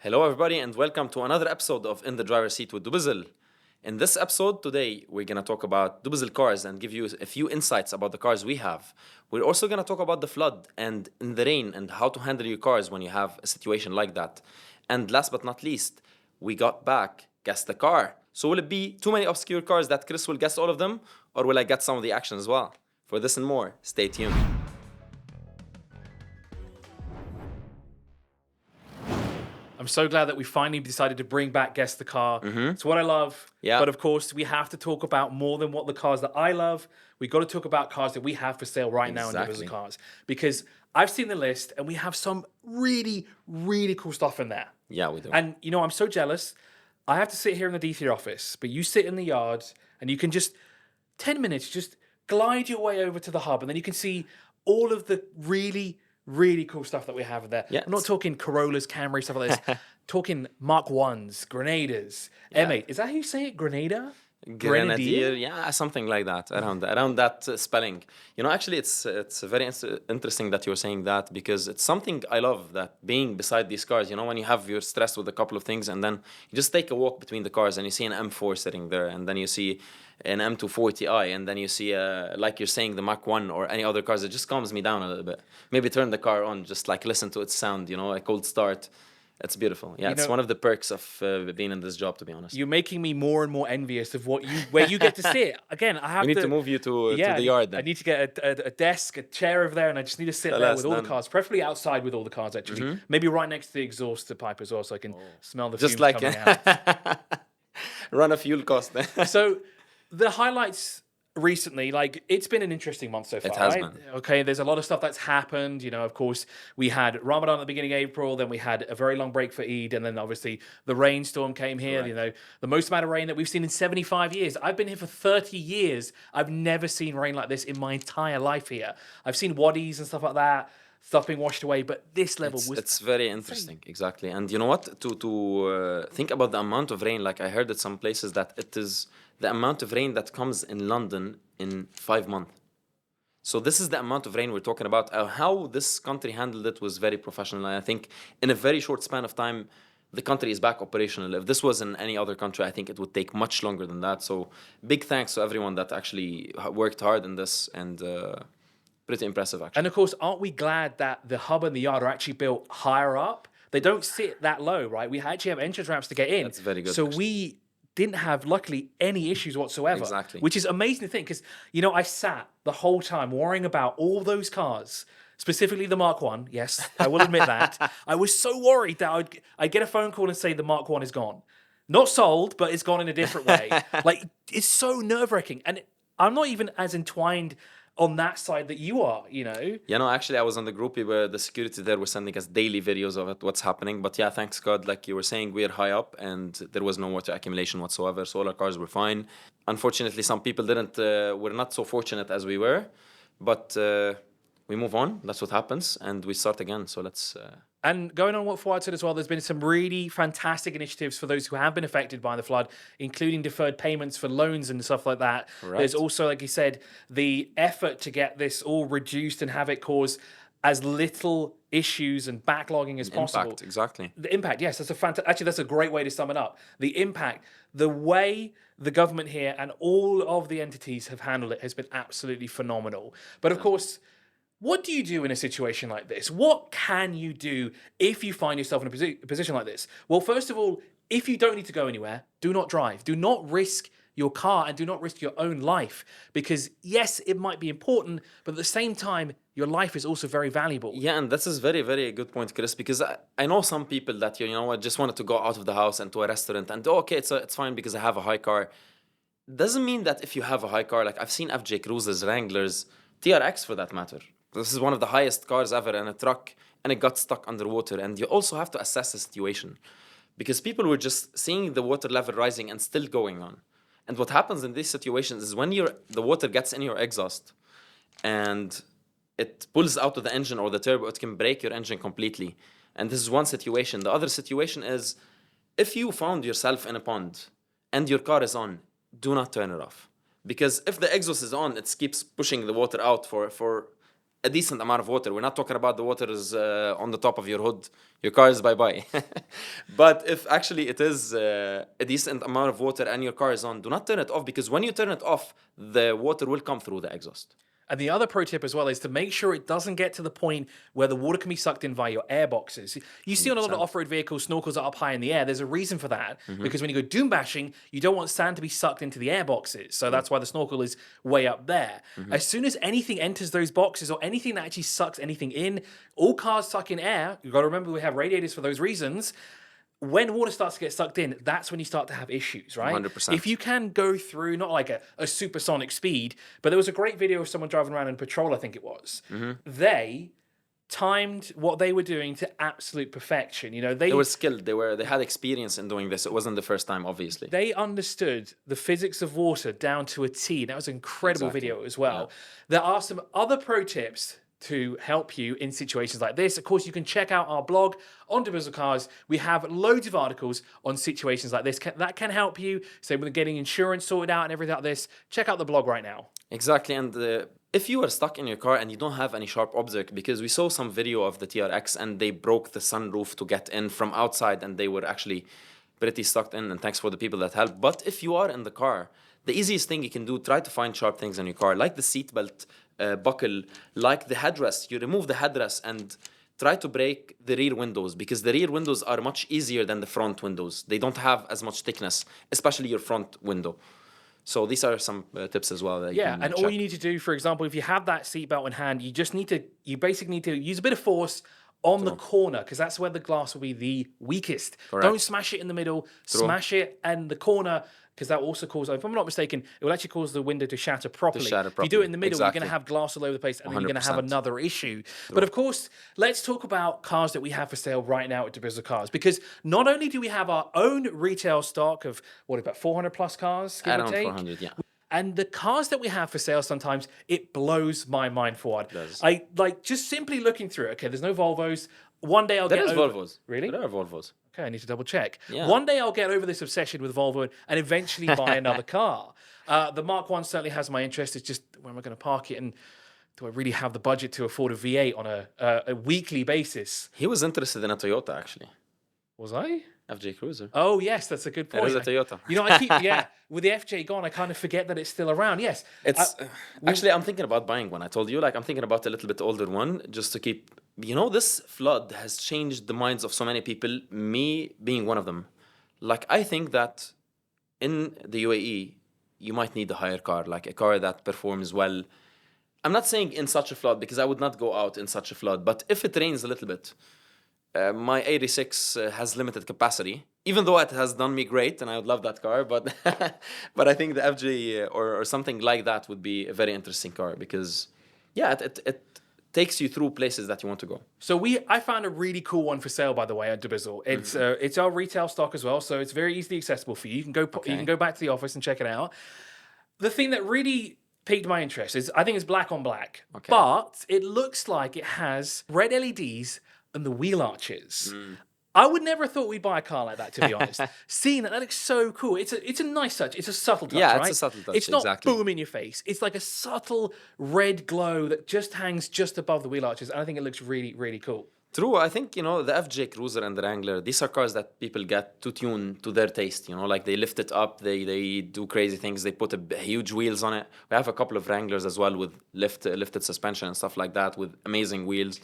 Hello, everybody, and welcome to another episode of In the Driver's Seat with dubizzle. In this episode today, we're going to talk about dubizzle cars and give you a few insights about the cars we have. We're also going to talk about the flood and in the rain and how to handle your cars when you have a situation like that. And last but not least, we got back Guess the Car. So will it be too many obscure cars that Chris will guess all of them, or will I get some of the action as well? For this and more, stay tuned. I'm so glad that we finally decided to bring back Guess the Car. It's what I love. Yeah. But of course, we have to talk about more than what the cars that I love. We got to talk about cars that we have for sale right now in Exactly. Dubizzle Cars. Because I've seen the list and we have some really, really cool stuff in there. Yeah, we do. And, you know, I'm so jealous. I have to sit here in the D3 office, but you sit in the yard and you can just, 10 minutes, just glide your way over to the hub and then you can see all of the really cool stuff that we have in there. Yeah, I'm not talking Corollas, Camry, stuff like this. Talking Mark 1s, Grenadas, M8. Is that how you say it? Grenada? Grenadier, yeah, something like that, around that spelling. You know, actually, it's very interesting that you're saying that because it's something I love, that being beside these cars. You know, when you have you're stressed with a couple of things, and then you just take a walk between the cars, and you see an M4 sitting there, and then you see an M240i, and then you see like you're saying the Mach 1 or any other cars. It just calms me down a little bit. Maybe turn the car on, just like listen to its sound. You know, a cold start. It's beautiful. Yeah, it's one of the perks of being in this job, to be honest. You're making me more and more envious of where you get to sit. Again, I have We need to move you to the yard then. I need to get a desk, a chair over there, and I just need to sit there with all the cars, preferably outside with all the cars, actually. Maybe right next to the exhaust pipe as well, so I can smell the fumes coming out. Run a fuel cost. So the highlights recently, like, it's been an interesting month so far. It has right? been. Okay, there's a lot of stuff that's happened. You know, of course, we had Ramadan at the beginning of April, then we had a very long break for Eid, and then obviously the rainstorm came here. Correct. You know, the most amount of rain that we've seen in 75 years. I've been here for 30 years. I've never seen rain like this in my entire life here. I've seen wadis and stuff like that, stuff being washed away, but this level was... It's very interesting, exactly. And you know what? To think about the amount of rain, like I heard at some places that it is the amount of rain that comes in London in 5 months. So this is the amount of rain we're talking about. How this country handled it was very professional. And I think in a very short span of time, the country is back operational. If this was in any other country, I think it would take much longer than that. So big thanks to everyone that actually worked hard in this, and pretty impressive, actually. And of course, aren't we glad that the hub and the yard are actually built higher up? They don't sit that low, right? We actually have entrance ramps to get in. That's very good, So actually. we didn't have, luckily, any issues whatsoever. Exactly. Which is amazing to think, because, you know, I sat the whole time worrying about all those cars, specifically the Mark 1. Yes, I will admit that. I was so worried that I'd get a phone call and say the Mark 1 is gone. Not sold, but it's gone in a different way. Like, it's so nerve-wracking. And I'm not even as entwined on that side that you are, you know? Yeah, no, actually, I was on the group where the security there was sending us daily videos of it, what's happening. But yeah, thanks God, like you were saying, we're high up and there was no water accumulation whatsoever. So all our cars were fine. Unfortunately, some people were not so fortunate as we were. But we move on. That's what happens. And we start again. So let's... And going on what Fouad said as well, there's been some really fantastic initiatives for those who have been affected by the flood, including deferred payments for loans and stuff like that. Right. There's also, like you said, the effort to get this all reduced and have it cause as little issues and backlogging as possible. Impact, exactly. The impact, yes, actually, that's a great way to sum it up. The impact, the way the government here and all of the entities have handled it has been absolutely phenomenal. But of course, what do you do in a situation like this? What can you do if you find yourself in a position like this? Well, first of all, if you don't need to go anywhere, do not drive. Do not risk your car and do not risk your own life. Because yes, it might be important, but at the same time, your life is also very valuable. Yeah, and this is very, very good point, Chris, because I know some people that, you know, just wanted to go out of the house and to a restaurant and, okay, it's fine because I have a high car. Doesn't mean that if you have a high car, like I've seen FJ Cruisers, Wranglers, TRX for that matter. This is one of the highest cars ever in a truck, and it got stuck underwater. And you also have to assess the situation, because people were just seeing the water level rising and still going on. And what happens in these situations is when the water gets in your exhaust and it pulls out of the engine or the turbo, it can break your engine completely. And this is one situation. The other situation is if you found yourself in a pond and your car is on, do not turn it off. Because if the exhaust is on, it keeps pushing the water out for a decent amount of water. We're not talking about the water is on the top of your hood. Your car is bye-bye. But if actually it is a decent amount of water and your car is on, do not turn it off, because when you turn it off, the water will come through the exhaust. And the other pro tip as well is to make sure it doesn't get to the point where the water can be sucked in via your air boxes. You see on a lot of off-road vehicles, snorkels are up high in the air. There's a reason for that, because when you go dune bashing, you don't want sand to be sucked into the air boxes. So that's why the snorkel is way up there. As soon as anything enters those boxes, or anything that actually sucks anything in, all cars suck in air. You've got to remember we have radiators for those reasons. When water starts to get sucked in, that's when you start to have issues, right? 100%. If you can go through, not like a supersonic speed, but there was a great video of someone driving around in patrol, I think it was. They timed what they were doing to absolute perfection. You know, They were skilled. They had experience in doing this. It wasn't the first time, obviously. they understood the physics of water down to a T. That was an incredible Exactly. video as well. There are some other pro tips to help you in situations like this. Of course, you can check out our blog on Dubizzle Cars. We have loads of articles on situations like this that can help you. So with getting insurance sorted out and everything like this, check out the blog right now. Exactly. And if you are stuck in your car and you don't have any sharp object, because we saw some video of the TRX and they broke the sunroof to get in from outside, and they were actually pretty stuck in, and thanks for the people that helped. But if you are in the car, the easiest thing you can do, try to find sharp things in your car, like the seatbelt buckle, like the headrest. You remove the headrest and try to break the rear windows, because the rear windows are much easier than the front windows. They don't have as much thickness, especially your front window. So these are some tips as well that you can And check. all you need to do, for example, if you have that seatbelt in hand, you basically need to use a bit of force on the corner, because that's where the glass will be the weakest. Correct. Don't smash it in the middle, smash it and the corner, because that will also cause, if I'm not mistaken, it will actually cause the window to shatter properly. shatter If you do it properly. in the middle, Exactly. you're going to have glass all over the place, and then you're going to have 100%. another issue. But of course, let's talk about cars that we have for sale right now at Dubizzle Cars, because not only do we have our own retail stock of, about 400 plus cars, give or Around take? 400, yeah. And the cars that we have for sale, sometimes it blows my mind, Fouad. does. I like just simply looking through it. Okay, there's no Volvos. One day I'll There get is over... Volvos. Really? There are Volvos. Okay, I need to double check. Yeah. One day I'll get over this obsession with Volvo and eventually buy another car. The Mark 1 certainly has my interest. It's just, where am I going to park it? And do I really have the budget to afford a V8 on a weekly basis? He was interested in a Toyota, actually. Was I? FJ Cruiser. Oh, yes, that's a good point. There is a Toyota. You know, I keep, with the FJ gone, I kind of forget that it's still around. Yes. It's actually, I'm thinking about buying one. I told you, I'm thinking about a little bit older one, just to keep. This flood has changed the minds of so many people, me being one of them. I think that in the UAE, you might need a higher car, like a car that performs well. I'm not saying in such a flood, because I would not go out in such a flood, but if it rains a little bit, my 86 has limited capacity, even though it has done me great, and I would love that car. But but I think the FJ or something like that would be a very interesting car, because it takes you through places that you want to go. So I found a really cool one for sale, by the way, at Dubizzle. It's our retail stock as well, so it's very easily accessible for you. You can go back to the office and check it out. The thing that really piqued my interest is, I think it's black on black, but it looks like it has red LEDs and the wheel arches. I would never have thought we'd buy a car like that, to be honest. Seeing that looks so cool. It's a nice touch. It's a subtle touch, right? It's a subtle touch, It's not exactly. boom in your face. It's like a subtle red glow that just hangs just above the wheel arches, and I think it looks really, really cool. True. I think, the FJ Cruiser and the Wrangler, these are cars that people get to tune to their taste, they lift it up, they do crazy things, they put huge wheels on it. We have a couple of Wranglers as well with lifted suspension and stuff like that, with amazing wheels.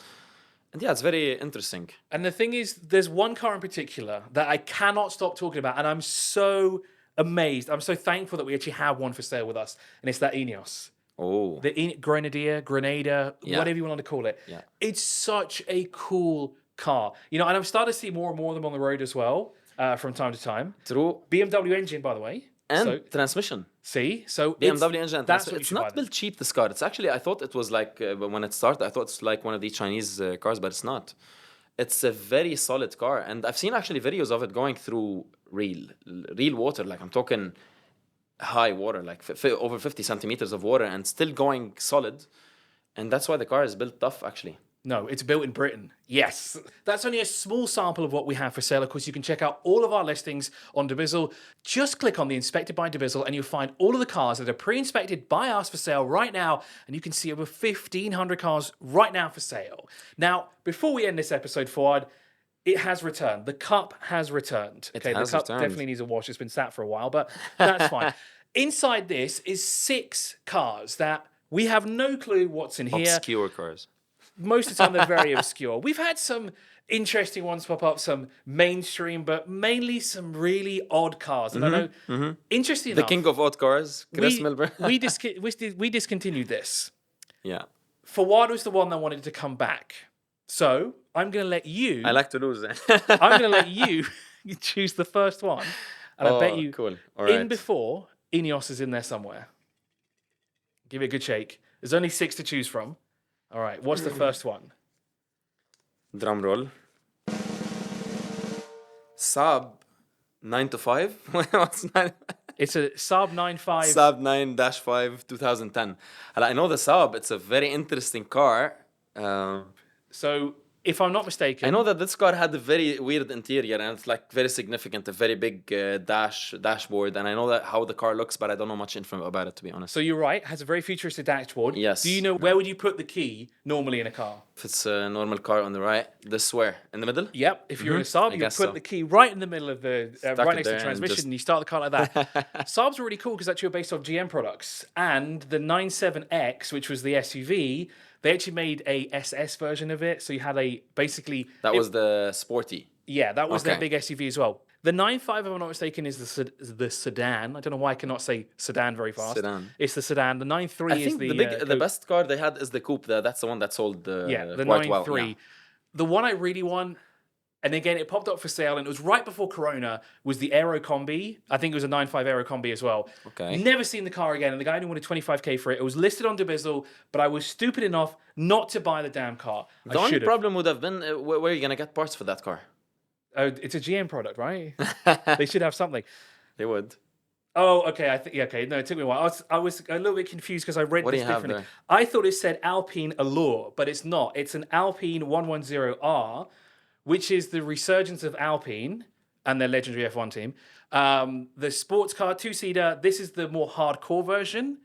And it's very interesting. And the thing is, there's one car in particular that I cannot stop talking about, and I'm so amazed. I'm so thankful that we actually have one for sale with us, and it's that Ineos. Oh. The Grenada, Yeah. whatever you want to call it. Yeah. It's such a cool car. And I'm starting to see more and more of them on the road as well, from time to time. True. BMW engine, by the way. And transmission. See? So BMW engine and that's transmission. what It's you should buy not then. built cheap, this car. It's actually, I thought it was when it started, I thought it's like one of these Chinese cars, but it's not. It's a very solid car. And I've seen actually videos of it going through real water. I'm talking high water, over 50 centimeters of water, and still going solid. And that's why the car is built tough, actually. No, it's built in Britain. Yes. That's only a small sample of what we have for sale. Of course, you can check out all of our listings on dubizzle. Just click on the Inspected by dubizzle and you'll find all of the cars that are pre-inspected by us for sale right now. And you can see over 1,500 cars right now for sale. Now, before we end this episode, Fouad, it has returned. The cup has returned. It Okay, has the cup returned. definitely needs a wash. It's been sat for a while, but that's fine. Inside this is 6 cars that we have no clue what's in here. Obscure cars. Most of the time, they're very obscure. We've had some interesting ones pop up, some mainstream, but mainly some really odd cars. And I know, interesting The enough, king of odd cars, Chris Milburn. we discontinued this. Yeah. Fouad was the one that wanted to come back. So I'm going to let you. I like to lose. I'm going to let you choose the first one. And I bet you cool. All right. in before, Ineos is in there somewhere. Give it a good shake. There's only 6 to choose from. All right, what's the first one? Drum roll. Saab 9 to 5. What's 9? It's a Saab 95. Saab 9-5 2010. I know the Saab. It's a very interesting car. So, if I'm not mistaken, I know that this car had a very weird interior and it's like very significant, a very big dashboard. And I know that how the car looks, but I don't know much info about it, to be honest. So you're right, it has a very futuristic dashboard. Yes. Do you know where would you put the key normally in a car? If it's a normal car on the right, this where? In the middle? Yep. If you're in a Saab, you put guess so. the key right in the middle of the right next to the there and transmission, just- and you start the car like that. Saabs are really cool because actually are based off GM products, and the 97X, which was the SUV. They actually made a SS version of it, so you had a basically. That was the sporty. Yeah, that was their Okay. big SUV as well. The 95, if I'm not mistaken, is the sedan. I don't know why I cannot say sedan very fast. Sedan. It's the sedan. The 93 I is think the the coupe. best car they had is the coupe. That's the one that sold The quite well. 93. Yeah. The one I really want, and again, it popped up for sale, and it was right before Corona, was the Aero Combi. I think it was a 95 Aero Combi as well. Okay. Never seen the car again, and the guy only wanted 25K for it. It was listed on dubizzle, but I was stupid enough not to buy the damn car. The only problem would have been where are you going to get parts for that car? Oh, it's a GM product, right? They should have something. They would. Oh, okay. Okay. No, it took me a while. I was a little bit confused because I read What do this you have differently. there? I thought it said Alpine Allure, but it's not. It's an Alpine 110R, which is the resurgence of Alpine and their legendary F1 team. The sports car 2-seater. This is the more hardcore version.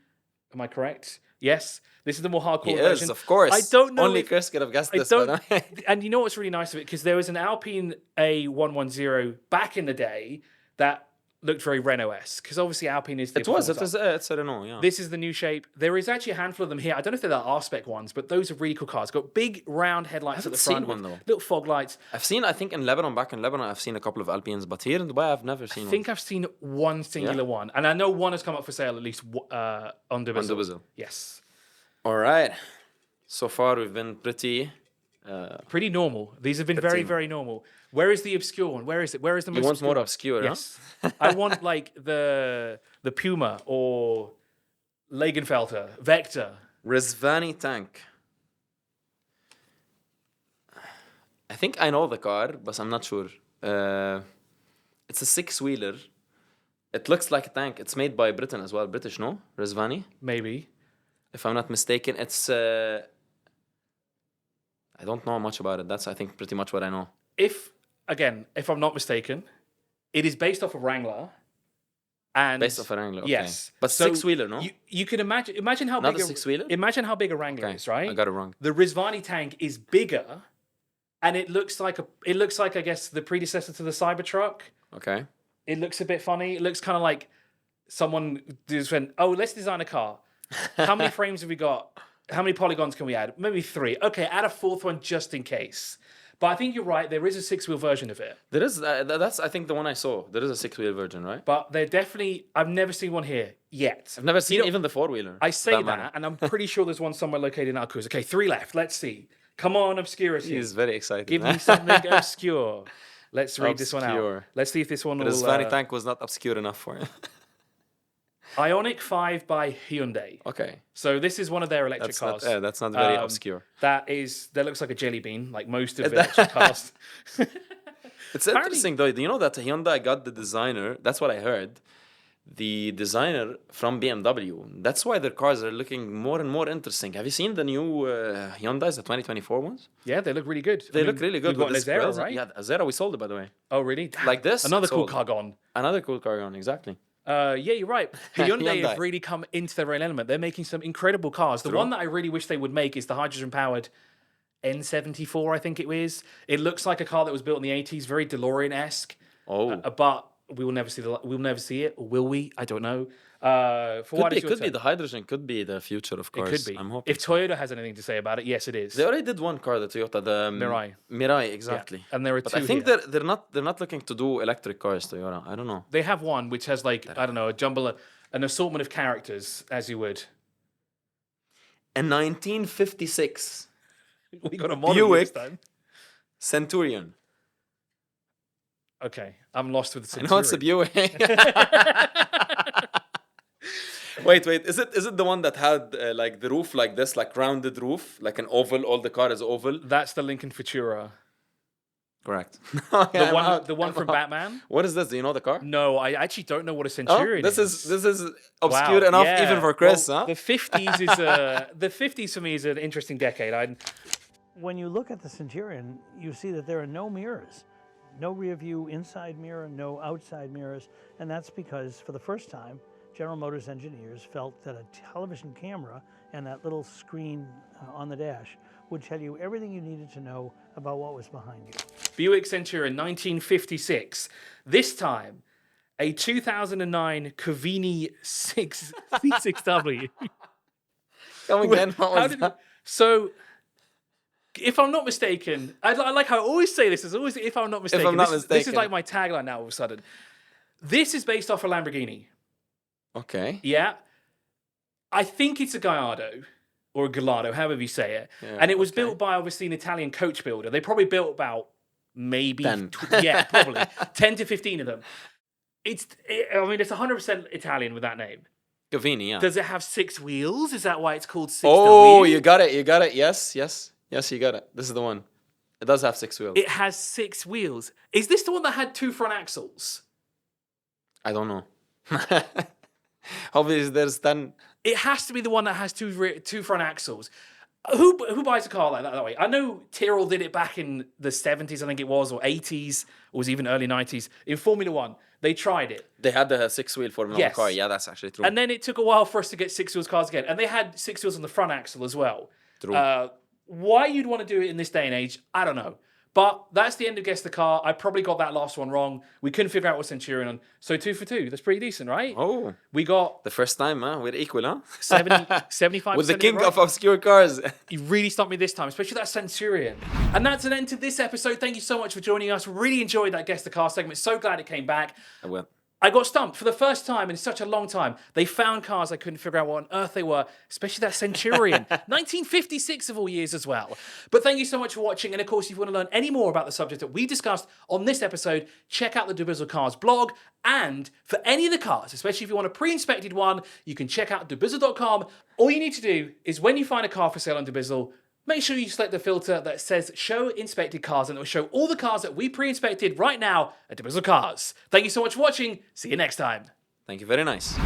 Am I correct? Yes. This is the more hardcore version. Yes, of course. I don't know. Only if- Chris could have guessed I this. don't, But and you know what's really nice of it? Because there was an Alpine A110 back in the day that looked very Renault-esque. Because obviously Alpine is the it's a Renault, yeah. This is the new shape. There is actually a handful of them here. I don't know if they're the R-Spec ones, but those are really cool cars. Got big round headlights at the haven't front. seen one, with though. Little fog lights. I've seen, I think back in Lebanon, I've seen a couple of Alpines, but here in Dubai, I've never seen I think I've seen one singular one. And I know one has come up for sale at least on dubizzle. dubizzle. Yes. one. All right. So far, we've been pretty... Pretty normal. These have been very, very normal. Where is the obscure one? Where is it? Where is the most You want obscure more one? obscure, Yes. I want like the Puma or Lagenfelter, Vector. Rizvani tank. I think I know the car, but I'm not sure. It's a 6-wheeler. It looks like a tank. It's made by Britain as well. British, no? Rizvani, Maybe. if I'm not mistaken. It's... I don't know much about it. That's, I think, pretty much what I know. If I'm not mistaken, it is based off a Wrangler. And Based off a Wrangler, okay. Yes. But So 6-wheeler, no? You can imagine how Not big a 6-wheeler? Imagine how big a Wrangler Okay, is, right? I got it wrong. The Rizvani tank is bigger, and it looks like I guess the predecessor to the Cybertruck. Okay. It looks a bit funny. It looks kind of like someone just went, "Oh, let's design a car. How many frames have we got? How many polygons can we add? Maybe 3. Okay, add a 4th one just in case." But I think you're right. There is a 6-wheel version of it. There is, that's, I think, the one I saw. There is a 6-wheel version, right? But they're definitely, I've never seen one here yet. I've never seen know, even the 4-wheeler. I say that, matter. and I'm pretty sure there's one somewhere located in Alcuz. Okay, 3 left. Let's see. Come on, obscurity. He's very excited. Give me something obscure. Let's read this one out. Obscure. Let's see if this one will... Rizvani tank was not obscure enough for him. Ioniq 5 by Hyundai. Okay. So this is one of their electric cars. That's not very obscure. That looks like a jelly bean, like most of electric cars. It's interesting, though. Do you know that Hyundai got the designer? That's what I heard. the designer from BMW. That's why their cars are looking more and more interesting. Have you seen the new Hyundais, the 2024 ones? Yeah, they look really good. They look really good. You've got an with this Azera, present- right? Yeah, the Azera, we sold it, by the way. Oh, really? Like this, Another cool sold. car gone. Another cool car gone, exactly. Yeah, you're right. Hyundai have Hyundai. really come into their own element. They're making some incredible cars. The one that I really wish they would make is the hydrogen-powered N74, I think it is. It looks like a car that was built in the 80s, very DeLorean-esque. Oh. But we will never see we'll never see it, or will we? I don't know. Could be the hydrogen, could be the future of It cars. could be. I'm hoping. If Toyota has anything to say about it, yes, it is. They already did one car, the Toyota, the Mirai. Mirai, exactly. And there are But two I think here. they're not looking to do electric cars, Toyota. I don't know. They have one which has like, I don't know, an assortment of characters, as you would. In 1956, We got a model Buick. this time. Centurion. Okay, I'm lost with the I know it's a Centurion. Buick. Wait. Is it the one that had like the roof like this, like rounded roof, like an oval? All the car is oval. That's the Lincoln Futura. Correct. The one from Batman. What is this? Do you know the car? No, I actually don't know what a Oh, Centurion this is. is obscure Wow, enough yeah. even for Chris, Well, huh? The 50s is the 50s for me is an interesting decade. When you look at the Centurion, you see that there are no mirrors, no rear view inside mirror, no outside mirrors, and that's because for the first time, General Motors engineers felt that a television camera and that little screen on the dash would tell you everything you needed to know about what was behind you. Buick Centurion 1956. This time, a 2009 Cavini 6 C6W. Come again. What How was did that? So, if I'm not mistaken, I like how I always say this. It's always if I'm not mistaken. I'm not This is mistaken. like my tagline now. All of a sudden, this is based off a Lamborghini. Okay. Yeah, I think it's a Gallardo or a Gallardo, however you say it. Yeah, And it was okay. built by obviously an Italian coach builder. They probably built about maybe 10. Yeah, probably 10 to 15 of them. It's 100% Italian with that name. Cavini, yeah. Does it have 6 wheels? Is that why it's called 6W? Oh, you got it. Yes, you got it. This is the one. It does have 6 wheels. It has 6 wheels. Is this the one that had 2 front axles? I don't know. Obviously, there's 10. It has to be the one that has 2 front axles. Who buys a car like that way? I know Tyrrell did it back in the 70s, I think it was, or 80s, or was even early 90s. In Formula One, they tried it. They had the 6-wheel Formula Yes. 1 car. Yeah, that's actually true. And then it took a while for us to get 6 wheels cars again. And they had 6 wheels on the front axle as well. True. Why you'd want to do it in this day and age, I don't know. But that's the end of Guess the Car. I probably got that last one wrong. We couldn't figure out what Centurion on. So 2 for 2. That's pretty decent, right? Oh, We got the first time, huh? We're equal, huh? 75% With the king right. of obscure cars. You really stumped me this time, especially that Centurion. And that's an end to this episode. Thank you so much for joining us. Really enjoyed that Guess the Car segment. So glad it came back. Well, I got stumped for the first time in such a long time. They found cars I couldn't figure out what on earth they were, especially that Centurion. 1956 of all years as well. But thank you so much for watching. And of course, if you want to learn any more about the subject that we discussed on this episode, check out the dubizzle Cars blog. And for any of the cars, especially if you want a pre-inspected one, you can check out dubizzle.com. All you need to do is when you find a car for sale on Dubizzle, make sure you select the filter that says Show Inspected Cars, and it will show all the cars that we pre-inspected right now at Dubizzle Cars. Thank you so much for watching. See you next time. thank you very nice.